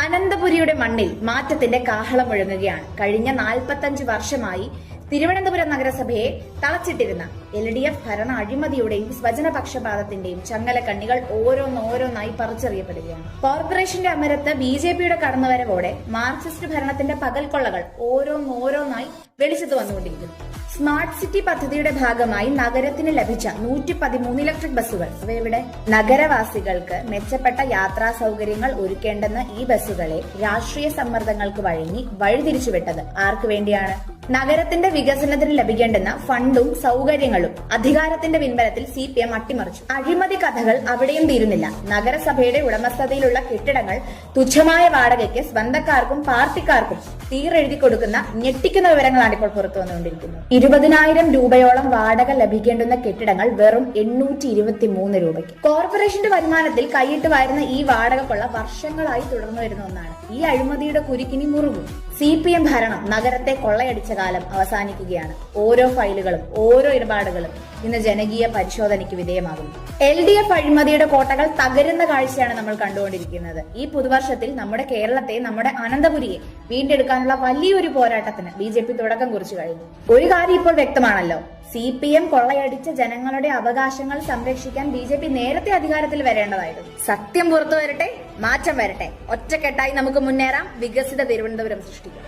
അനന്തപുരിയുടെ മണ്ണിൽ മാറ്റത്തിന്റെ കാഹളം മുഴങ്ങുകയാണ്. കഴിഞ്ഞ 45 വർഷമായി തിരുവനന്തപുരം നഗരസഭയെ തളച്ചിട്ടിരുന്ന LDF ഭരണ അഴിമതിയുടെയും സ്വജനപക്ഷപാതത്തിന്റെയും ചങ്ങലക്കണ്ണികൾ ഓരോന്നോരോന്നായി പറിച്ചെറിയപ്പെടുകയാണ്. കോർപ്പറേഷന്റെ അമരത്ത് BJPയുടെ കടന്നുവരവോടെ മാർക്സിസ്റ്റ് ഭരണത്തിന്റെ പകൽക്കൊള്ളകൾ ഓരോന്നോരോന്നായി വെളിച്ചത്ത് വന്നുകൊണ്ടിരിക്കുന്നു. സ്മാർട്ട് സിറ്റി പദ്ധതിയുടെ ഭാഗമായി നഗരത്തിന് ലഭിച്ച 113 ഇലക്ട്രിക് ബസ്സുകൾ അവയുടെ നഗരവാസികൾക്ക് മെച്ചപ്പെട്ട യാത്രാ സൗകര്യങ്ങൾ ഒരുക്കേണ്ടെന്ന ഈ ബസ്സുകളെ രാഷ്ട്രീയ സമ്മർദ്ദങ്ങൾക്ക് വഴിതിരിച്ചുവിട്ടത് ആർക്കു വേണ്ടിയാണ്? നഗരത്തിന്റെ വികസനത്തിന് ലഭിക്കേണ്ടുന്ന ഫണ്ടും സൗകര്യങ്ങളും അധികാരത്തിന്റെ പിൻബലത്തിൽ CPM അട്ടിമറിച്ചു. അഴിമതി കഥകൾ അവിടെയും തീരുന്നില്ല. നഗരസഭയുടെ ഉടമസ്ഥതയിലുള്ള കെട്ടിടങ്ങൾ തുച്ഛമായ വാടകയ്ക്ക് സ്വന്തക്കാർക്കും പാർട്ടിക്കാർക്കും തീരെഴുതി കൊടുക്കുന്ന ഞെട്ടിക്കുന്ന വിവരങ്ങളാണ് ഇപ്പോൾ പുറത്തു വന്നുകൊണ്ടിരിക്കുന്നത്. 20,000 രൂപയോളം വാടക ലഭിക്കേണ്ടുന്ന കെട്ടിടങ്ങൾ വെറും 823 രൂപയ്ക്ക്. കോർപ്പറേഷന്റെ വരുമാനത്തിൽ കൈയിട്ട് വാരുന്ന ഈ വാടക കൊള്ള വർഷങ്ങളായി തുടർന്നു വരുന്ന ഒന്നാണ്. ഈ അഴിമതിയുടെ കുരുക്കിനി മുറുകും. CPM ഭരണം നഗരത്തെ കൊള്ളയടിച്ച കാലം അവസാനിക്കുകയാണ്. ഓരോ ഫയലുകളും ഓരോ ഇടപാടുകളും ഇന്ന് ജനകീയ പരിശോധനയ്ക്ക് വിധേയമാകുന്നു. LDF അഴിമതിയുടെ കോട്ടകൾ തകരുന്ന കാഴ്ചയാണ് നമ്മൾ കണ്ടുകൊണ്ടിരിക്കുന്നത്. ഈ പുതുവർഷത്തിൽ നമ്മുടെ കേരളത്തെ, നമ്മുടെ അനന്തപുരിയെ വീണ്ടെടുക്കാനുള്ള വലിയൊരു പോരാട്ടത്തിന് BJP തുടക്കം കുറിച്ചു കഴിഞ്ഞു. ഒരു കാര്യം ഇപ്പോൾ വ്യക്തമാണല്ലോ, CPM കൊള്ളയടിച്ച ജനങ്ങളുടെ അവകാശങ്ങൾ സംരക്ഷിക്കാൻ BJP നേരത്തെ അധികാരത്തിൽ വരേണ്ടതായിരുന്നു. സത്യം പുറത്തു വരട്ടെ, മാറ്റം വരട്ടെ. ഒറ്റക്കെട്ടായി നമുക്ക് മുന്നേറാം, വികസിത തിരുവനന്തപുരം സൃഷ്ടിക്കാം.